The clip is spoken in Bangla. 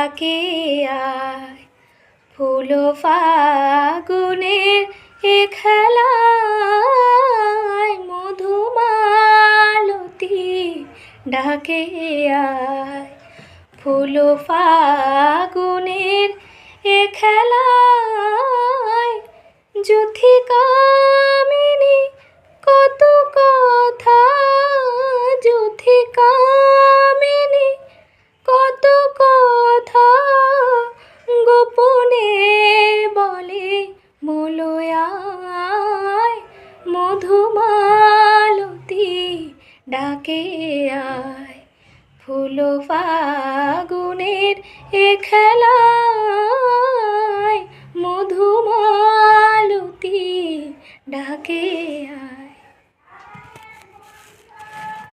ডাকে আয়। ফুল ফাগুনের এ খেলায় মধুমালতী ডাকে আয়। ফুল ফাগুনের এ খেলায় যুথিকামিনী কত কথা, যুথিকামিনী কত কথা গোপনে বলে মলয়ায়। মধুমালতী ডাকে আয়। ফুল ফাগুনের এ খেলায় মধুমালতী ডাকে আয়।